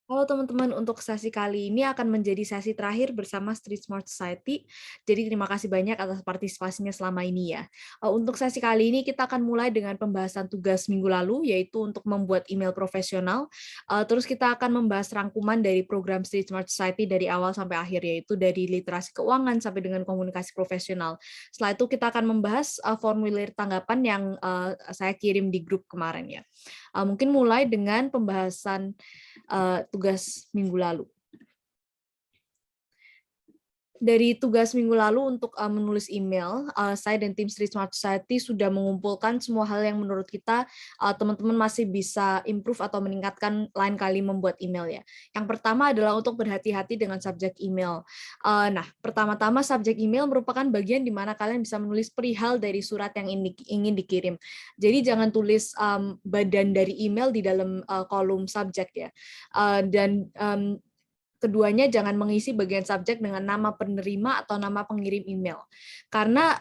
Halo teman-teman, untuk sesi kali ini akan menjadi sesi terakhir bersama Street Smart Society. Jadi terima kasih banyak atas partisipasinya selama ini ya. Untuk sesi kali ini kita akan mulai dengan pembahasan tugas minggu lalu, yaitu untuk membuat email profesional. Terus kita akan membahas rangkuman dari program Street Smart Society dari awal sampai akhir, yaitu dari literasi keuangan sampai dengan komunikasi profesional. Setelah itu kita akan membahas formulir tanggapan yang saya kirim di grup kemarin ya. Mungkin mulai dengan pembahasan tugas minggu lalu. Dari tugas minggu lalu untuk menulis email, saya dan tim Street Smart Society sudah mengumpulkan semua hal yang menurut kita teman-teman masih bisa improve atau meningkatkan lain kali membuat email ya. Yang pertama adalah untuk berhati-hati dengan subjek email. Nah, pertama-tama subjek email merupakan bagian di mana kalian bisa menulis perihal dari surat yang ingin dikirim. Jadi jangan tulis badan dari email di dalam kolom subjek ya. Dan keduanya jangan mengisi bagian subjek dengan nama penerima atau nama pengirim email. Karena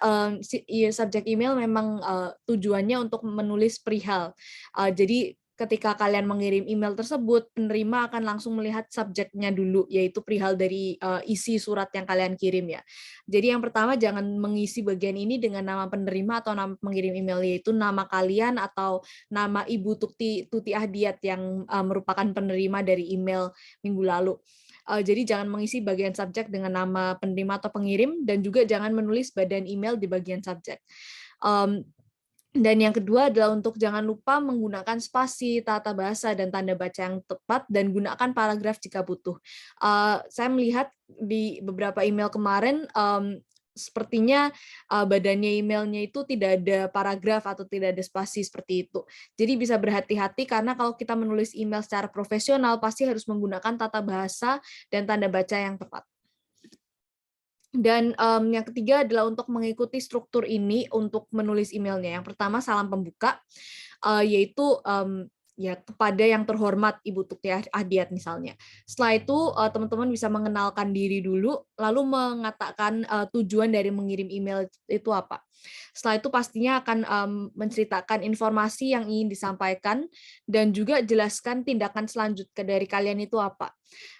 subjek email memang tujuannya untuk menulis perihal. Jadi ketika kalian mengirim email tersebut, penerima akan langsung melihat subjeknya dulu, yaitu perihal dari isi surat yang kalian kirim ya. Jadi yang pertama jangan mengisi bagian ini dengan nama penerima atau nama pengirim email, yaitu nama kalian atau nama Ibu Tuti Ahdiat yang merupakan penerima dari email minggu lalu. Jadi jangan mengisi bagian subjek dengan nama penerima atau pengirim, dan juga jangan menulis badan email di bagian subjek. Dan yang kedua adalah untuk jangan lupa menggunakan spasi, tata bahasa, dan tanda baca yang tepat, dan gunakan paragraf jika butuh. Saya melihat di beberapa email kemarin, sepertinya badannya emailnya itu tidak ada paragraf atau tidak ada spasi seperti itu. Jadi bisa berhati-hati karena kalau kita menulis email secara profesional pasti harus menggunakan tata bahasa dan tanda baca yang tepat. Dan yang ketiga adalah untuk mengikuti struktur ini untuk menulis emailnya. Yang pertama salam pembuka, yaitu ya kepada yang terhormat Ibu Tuti Ahdiat misalnya. Setelah itu teman-teman bisa mengenalkan diri dulu, lalu mengatakan tujuan dari mengirim email itu apa. Setelah itu pastinya akan menceritakan informasi yang ingin disampaikan dan juga jelaskan tindakan selanjutnya dari kalian itu apa.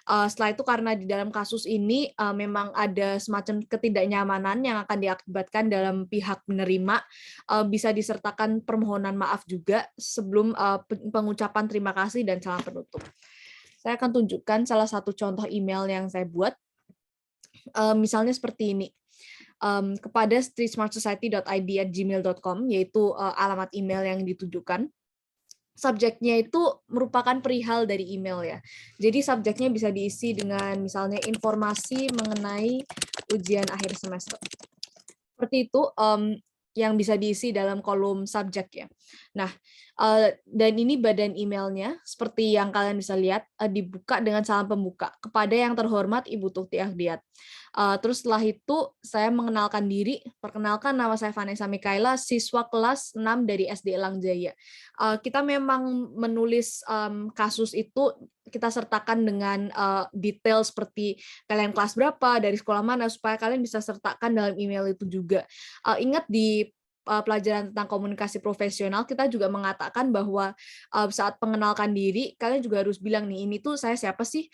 Setelah itu karena di dalam kasus ini memang ada semacam ketidaknyamanan yang akan diakibatkan dalam pihak menerima, bisa disertakan permohonan maaf juga sebelum pengucapan terima kasih dan salam penutup. Saya akan tunjukkan salah satu contoh email yang saya buat. Misalnya seperti ini. Kepada streetsmartsociety.id@gmail.com, yaitu alamat email yang ditujukan. Subjeknya itu merupakan perihal dari email ya. Jadi subjeknya bisa diisi dengan misalnya informasi mengenai ujian akhir semester. Seperti itu yang bisa diisi dalam kolom subjek ya. Nah, dan ini badan emailnya seperti yang kalian bisa lihat dibuka dengan salam pembuka kepada yang terhormat Ibu Tuti Ahdiat. Terus setelah itu saya mengenalkan diri, perkenalkan nama saya Vanessa Mikaela, siswa kelas 6 dari SD Elang Jaya. Kita memang menulis kasus itu kita sertakan dengan detail seperti kalian kelas berapa, dari sekolah mana, supaya kalian bisa sertakan dalam email itu juga. Ingat di pelajaran tentang komunikasi profesional, kita juga mengatakan bahwa saat mengenalkan diri, kalian juga harus bilang nih, ini tuh saya siapa sih?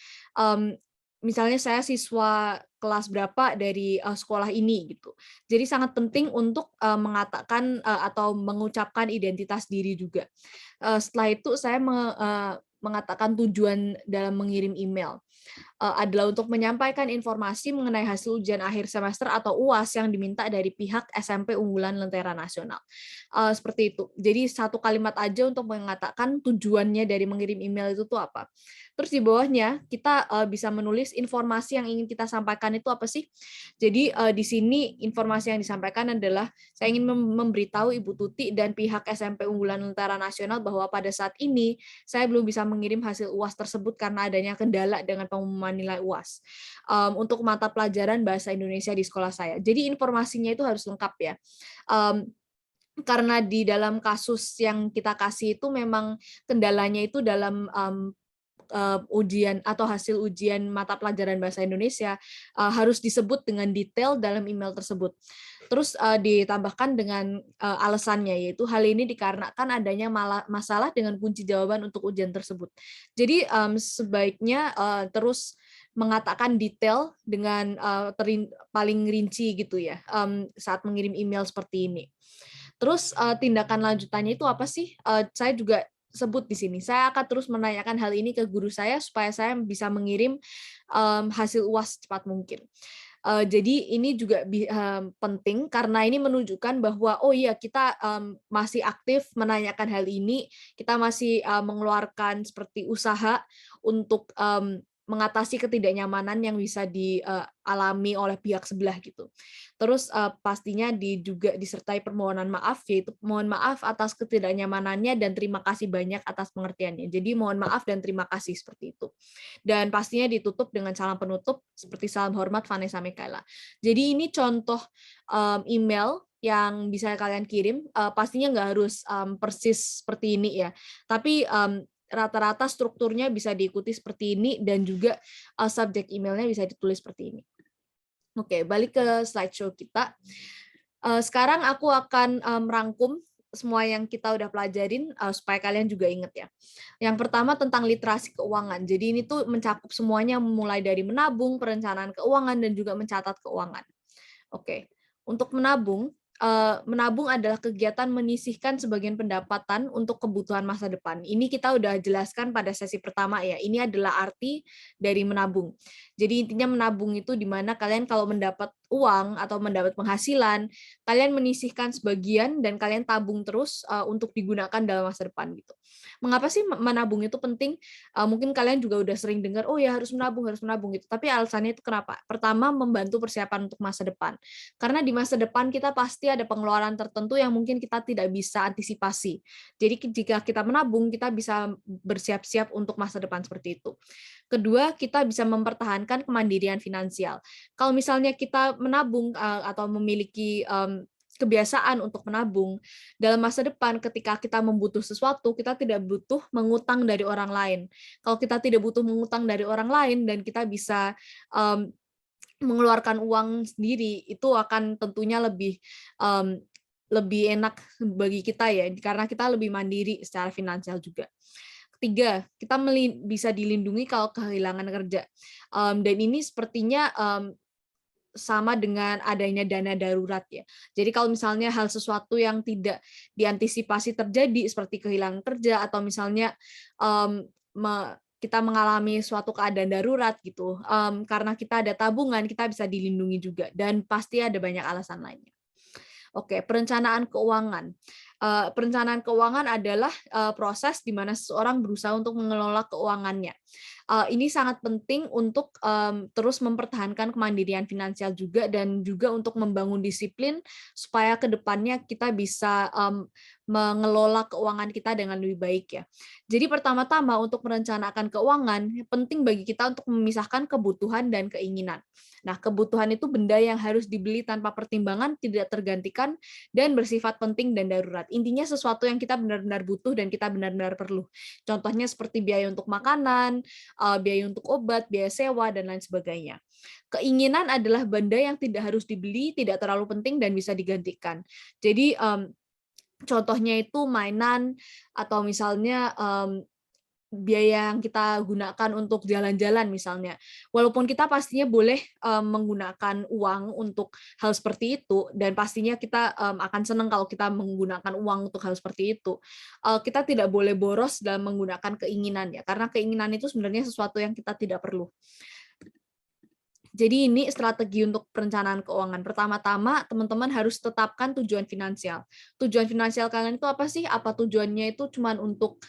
Misalnya saya siswa kelas berapa dari sekolah ini gitu. Jadi sangat penting untuk mengatakan atau mengucapkan identitas diri juga. Setelah itu saya mengatakan tujuan dalam mengirim email adalah untuk menyampaikan informasi mengenai hasil ujian akhir semester atau UAS yang diminta dari pihak SMP unggulan Lentera Nasional. Seperti itu. Jadi satu kalimat aja untuk mengatakan tujuannya dari mengirim email itu tuh apa. Terus di bawahnya kita bisa menulis informasi yang ingin kita sampaikan itu apa sih. Jadi di sini informasi yang disampaikan adalah saya ingin memberitahu Ibu Tuti dan pihak SMP unggulan Lentera Nasional bahwa pada saat ini saya belum bisa mengirim hasil UAS tersebut karena adanya kendala dengan pengumuman nilai UAS untuk mata pelajaran bahasa Indonesia di sekolah saya. Jadi informasinya itu harus lengkap ya. Karena di dalam kasus yang kita kasih itu memang kendalanya itu dalam ujian atau hasil ujian mata pelajaran bahasa Indonesia harus disebut dengan detail dalam email tersebut. Terus ditambahkan dengan alasannya, yaitu hal ini dikarenakan adanya masalah dengan kunci jawaban untuk ujian tersebut. Jadi sebaiknya terus mengatakan detail dengan paling rinci gitu ya saat mengirim email seperti ini. Terus tindakan lanjutannya itu apa sih? Saya juga sebut di sini. Saya akan terus menanyakan hal ini ke guru saya supaya saya bisa mengirim hasil UAS secepat mungkin. Jadi ini juga penting karena ini menunjukkan bahwa oh iya kita masih aktif menanyakan hal ini, kita masih mengeluarkan seperti usaha untuk mengatasi ketidaknyamanan yang bisa dialami oleh pihak sebelah gitu. Terus pastinya juga disertai permohonan maaf, yaitu mohon maaf atas ketidaknyamanannya dan terima kasih banyak atas pengertiannya. Jadi mohon maaf dan terima kasih seperti itu. Dan pastinya ditutup dengan salam penutup seperti salam hormat Vanessa Mikaela. Jadi ini contoh email yang bisa kalian kirim, pastinya nggak harus persis seperti ini ya, tapi rata-rata strukturnya bisa diikuti seperti ini dan juga subjek emailnya bisa ditulis seperti ini. Oke, balik ke slideshow kita. Sekarang aku akan merangkum semua yang kita udah pelajarin supaya kalian juga ingat ya. Yang pertama tentang literasi keuangan. Jadi ini tuh mencakup semuanya mulai dari menabung, perencanaan keuangan, dan juga mencatat keuangan. Oke, untuk menabung adalah kegiatan menyisihkan sebagian pendapatan untuk kebutuhan masa depan. Ini kita udah jelaskan pada sesi pertama ya. Ini adalah arti dari menabung. Jadi intinya menabung itu di mana kalian kalau mendapat uang atau mendapat penghasilan, kalian menyisihkan sebagian dan kalian tabung terus untuk digunakan dalam masa depan gitu. Mengapa sih menabung itu penting? Mungkin kalian juga udah sering dengar, oh ya harus menabung gitu. Tapi alasannya itu kenapa? Pertama, membantu persiapan untuk masa depan. Karena di masa depan kita pasti ada pengeluaran tertentu yang mungkin kita tidak bisa antisipasi. Jadi jika kita menabung, kita bisa bersiap-siap untuk masa depan seperti itu. Kedua, kita bisa mempertahankan kemandirian finansial. Kalau misalnya kita menabung atau memiliki kebiasaan untuk menabung, dalam masa depan ketika kita membutuh sesuatu, kita tidak butuh mengutang dari orang lain. Kalau kita tidak butuh mengutang dari orang lain dan kita bisa mengeluarkan uang sendiri, itu akan tentunya lebih enak bagi kita ya, karena kita lebih mandiri secara finansial juga. Ketiga, kita bisa dilindungi kalau kehilangan kerja. Dan ini sepertinya sama dengan adanya dana darurat ya. Jadi kalau misalnya hal sesuatu yang tidak diantisipasi terjadi seperti kehilangan kerja atau misalnya kita mengalami suatu keadaan darurat gitu, karena kita ada tabungan, kita bisa dilindungi juga dan pasti ada banyak alasan lainnya. Oke, perencanaan keuangan. Perencanaan keuangan adalah proses di mana seseorang berusaha untuk mengelola keuangannya. Ini sangat penting untuk terus mempertahankan kemandirian finansial juga dan juga untuk membangun disiplin supaya ke depannya kita bisa mengelola keuangan kita dengan lebih baik ya. Jadi pertama-tama untuk merencanakan keuangan, penting bagi kita untuk memisahkan kebutuhan dan keinginan. Nah, kebutuhan itu benda yang harus dibeli tanpa pertimbangan, tidak tergantikan, dan bersifat penting dan darurat. Intinya sesuatu yang kita benar-benar butuh dan kita benar-benar perlu. Contohnya seperti biaya untuk makanan, biaya untuk obat, biaya sewa, dan lain sebagainya. Keinginan adalah benda yang tidak harus dibeli, tidak terlalu penting, dan bisa digantikan. Jadi, contohnya itu mainan, atau misalnya biaya yang kita gunakan untuk jalan-jalan misalnya. Walaupun kita pastinya boleh menggunakan uang untuk hal seperti itu, dan pastinya kita akan senang kalau kita menggunakan uang untuk hal seperti itu. Kita tidak boleh boros dalam menggunakan keinginan ya, karena keinginan itu sebenarnya sesuatu yang kita tidak perlu. Jadi ini strategi untuk perencanaan keuangan. Pertama-tama, teman-teman harus tetapkan tujuan finansial. Tujuan finansial kalian itu apa sih? Apa tujuannya itu cuma untuk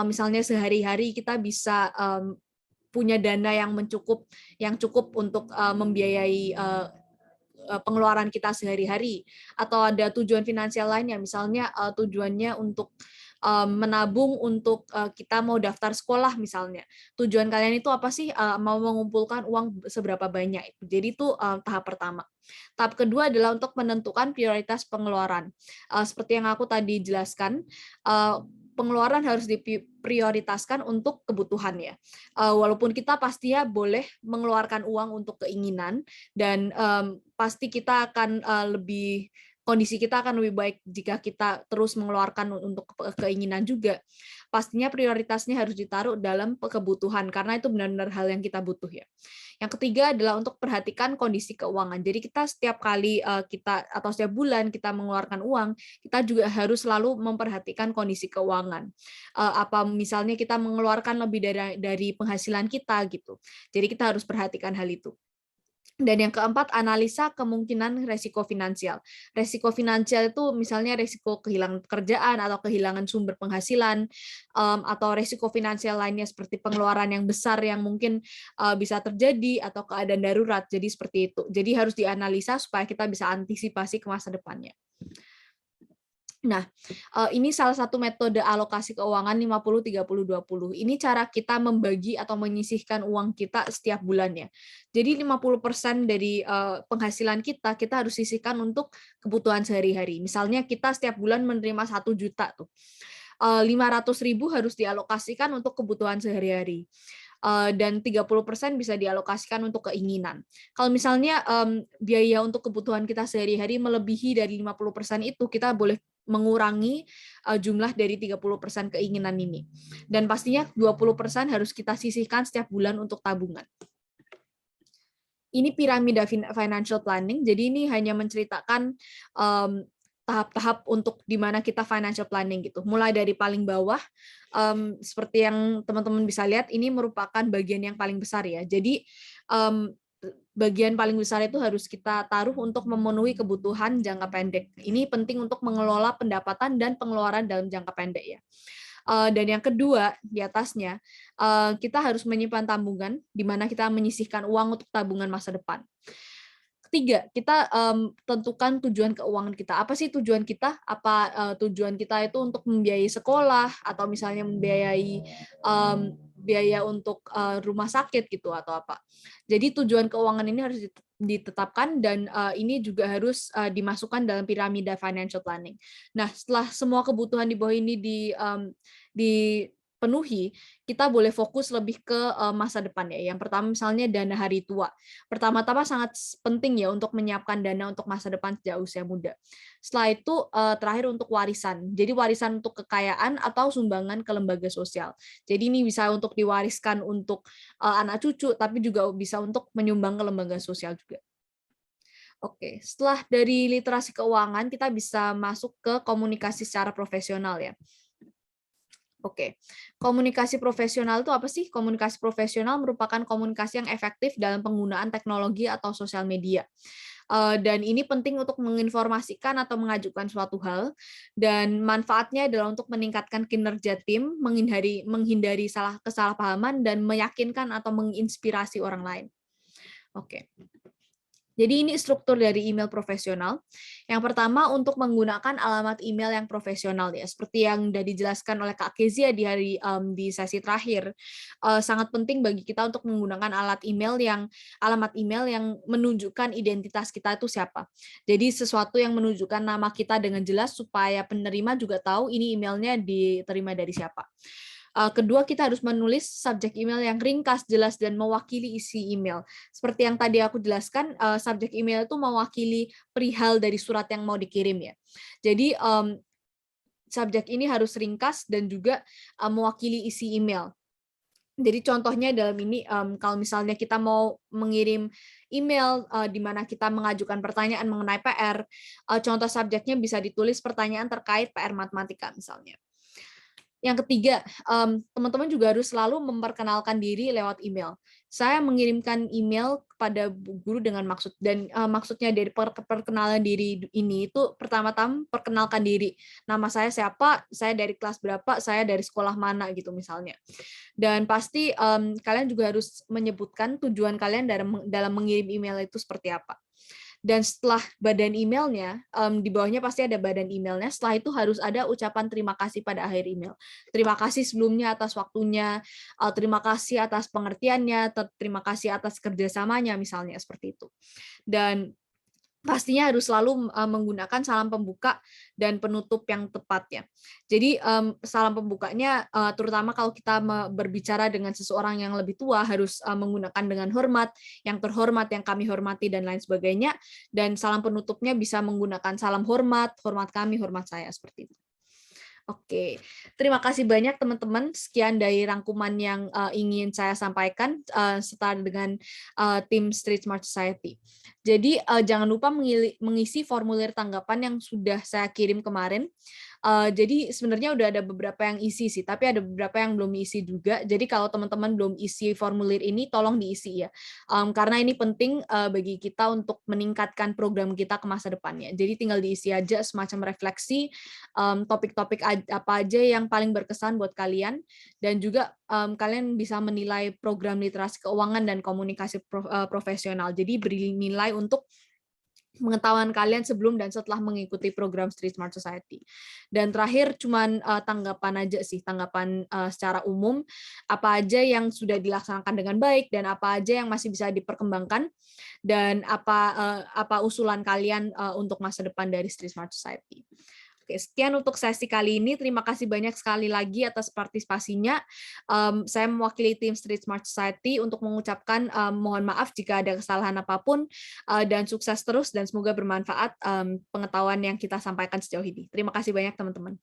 misalnya sehari-hari kita bisa punya dana yang cukup untuk membiayai pengeluaran kita sehari-hari, atau ada tujuan finansial lainnya, misalnya tujuannya untuk menabung untuk kita mau daftar sekolah misalnya. Tujuan kalian itu apa sih? Mau mengumpulkan uang seberapa banyak? Jadi itu tahap pertama. Tahap kedua adalah untuk menentukan prioritas pengeluaran. Seperti yang aku tadi jelaskan, pengeluaran harus diprioritaskan untuk kebutuhan ya. Walaupun kita pastinya boleh mengeluarkan uang untuk keinginan dan pasti kita akan kondisi kita akan lebih baik jika kita terus mengeluarkan untuk keinginan juga. Pastinya prioritasnya harus ditaruh dalam kebutuhan karena itu benar-benar hal yang kita butuh ya. Yang ketiga adalah untuk perhatikan kondisi keuangan. Jadi kita setiap kali kita atau setiap bulan kita mengeluarkan uang, kita juga harus selalu memperhatikan kondisi keuangan. Apa misalnya kita mengeluarkan lebih dari penghasilan kita gitu. Jadi kita harus perhatikan hal itu. Dan yang keempat, analisa kemungkinan resiko finansial. Resiko finansial itu misalnya resiko kehilangan pekerjaan atau kehilangan sumber penghasilan, atau resiko finansial lainnya seperti pengeluaran yang besar yang mungkin bisa terjadi atau keadaan darurat. Jadi seperti itu. Jadi harus dianalisa supaya kita bisa antisipasi ke masa depannya. Nah, ini salah satu metode alokasi keuangan 50-30-20. Ini cara kita membagi atau menyisihkan uang kita setiap bulannya. Jadi 50% dari penghasilan kita harus sisihkan untuk kebutuhan sehari-hari. Misalnya kita setiap bulan menerima 1 juta tuh. 500.000 harus dialokasikan untuk kebutuhan sehari-hari. Dan 30% bisa dialokasikan untuk keinginan. Kalau misalnya biaya untuk kebutuhan kita sehari-hari melebihi dari 50% itu, kita boleh mengurangi jumlah dari 30% keinginan ini. Dan pastinya 20% harus kita sisihkan setiap bulan untuk tabungan. Ini piramida financial planning, jadi ini hanya menceritakan tahap-tahap untuk di mana kita financial planning gitu. Mulai dari paling bawah, seperti yang teman-teman bisa lihat, ini merupakan bagian yang paling besar ya. Jadi bagian paling besar itu harus kita taruh untuk memenuhi kebutuhan jangka pendek. Ini penting untuk mengelola pendapatan dan pengeluaran dalam jangka pendek ya. Dan yang kedua di atasnya, kita harus menyimpan tabungan di mana kita menyisihkan uang untuk tabungan masa depan. Ketiga, kita tentukan tujuan keuangan kita. Apa sih tujuan kita? Apa tujuan kita itu untuk membiayai sekolah atau misalnya membiayai biaya untuk rumah sakit gitu atau apa. Jadi tujuan keuangan ini harus ditetapkan dan ini juga harus dimasukkan dalam piramida financial planning. Nah, setelah semua kebutuhan di bawah ini dipenuhi, kita boleh fokus lebih ke masa depan ya. Yang pertama misalnya dana hari tua. Pertama-tama sangat penting ya untuk menyiapkan dana untuk masa depan sejak usia muda. Setelah itu terakhir untuk warisan. Jadi warisan untuk kekayaan atau sumbangan ke lembaga sosial. Jadi ini bisa untuk diwariskan untuk anak cucu, tapi juga bisa untuk menyumbang ke lembaga sosial juga. Oke, setelah dari literasi keuangan, kita bisa masuk ke komunikasi secara profesional ya. Oke, komunikasi profesional itu apa sih? Komunikasi profesional merupakan komunikasi yang efektif dalam penggunaan teknologi atau sosial media. Dan ini penting untuk menginformasikan atau mengajukan suatu hal, dan manfaatnya adalah untuk meningkatkan kinerja tim, menghindari kesalahpahaman, dan meyakinkan atau menginspirasi orang lain. Oke. Jadi ini struktur dari email profesional. Yang pertama untuk menggunakan alamat email yang profesional ya, seperti yang sudah dijelaskan oleh Kak Kezia di sesi terakhir. Sangat penting bagi kita untuk menggunakan alamat email yang menunjukkan identitas kita itu siapa. Jadi sesuatu yang menunjukkan nama kita dengan jelas supaya penerima juga tahu ini emailnya diterima dari siapa. Kedua, kita harus menulis subjek email yang ringkas, jelas, dan mewakili isi email. Seperti yang tadi aku jelaskan, subjek email itu mewakili perihal dari surat yang mau dikirim ya. Jadi subjek ini harus ringkas dan juga mewakili isi email. Jadi contohnya dalam ini, kalau misalnya kita mau mengirim email di mana kita mengajukan pertanyaan mengenai PR, contoh subjeknya bisa ditulis pertanyaan terkait PR matematika misalnya. Yang ketiga, teman-teman juga harus selalu memperkenalkan diri lewat email. Saya mengirimkan email kepada guru dengan maksud, dan maksudnya dari perkenalan diri ini itu pertama-tama perkenalkan diri. Nama saya siapa, saya dari kelas berapa, saya dari sekolah mana gitu misalnya. Dan pasti kalian juga harus menyebutkan tujuan kalian dalam mengirim email itu seperti apa. Dan setelah badan emailnya, di bawahnya pasti ada badan emailnya, setelah itu harus ada ucapan terima kasih pada akhir email. Terima kasih sebelumnya atas waktunya, terima kasih atas pengertiannya, terima kasih atas kerjasamanya, misalnya seperti itu. Dan pastinya harus selalu menggunakan salam pembuka dan penutup yang tepat ya. Jadi salam pembukanya terutama kalau kita berbicara dengan seseorang yang lebih tua harus menggunakan dengan hormat, yang terhormat, yang kami hormati dan lain sebagainya. Dan salam penutupnya bisa menggunakan salam hormat, hormat kami, hormat saya seperti itu. Oke, terima kasih banyak teman-teman. Sekian dari rangkuman yang ingin saya sampaikan serta dengan tim Street Smart Society. Jadi jangan lupa mengisi formulir tanggapan yang sudah saya kirim kemarin. Jadi sebenarnya udah ada beberapa yang isi sih, tapi ada beberapa yang belum isi juga. Jadi kalau teman-teman belum isi formulir ini, tolong diisi ya, karena ini penting bagi kita untuk meningkatkan program kita ke masa depannya. Jadi tinggal diisi aja semacam refleksi topik-topik apa aja yang paling berkesan buat kalian, dan juga kalian bisa menilai program literasi keuangan dan komunikasi profesional. Jadi beri nilai untuk pengetahuan kalian sebelum dan setelah mengikuti program Street Smart Society. Dan terakhir cuman tanggapan aja sih, tanggapan secara umum apa aja yang sudah dilaksanakan dengan baik dan apa aja yang masih bisa diperkembangkan, dan apa usulan kalian untuk masa depan dari Street Smart Society. Oke, sekian untuk sesi kali ini. Terima kasih banyak sekali lagi atas partisipasinya. Saya mewakili tim Street Smart Society untuk mengucapkan mohon maaf jika ada kesalahan apapun, dan sukses terus dan semoga bermanfaat pengetahuan yang kita sampaikan sejauh ini. Terima kasih banyak teman-teman.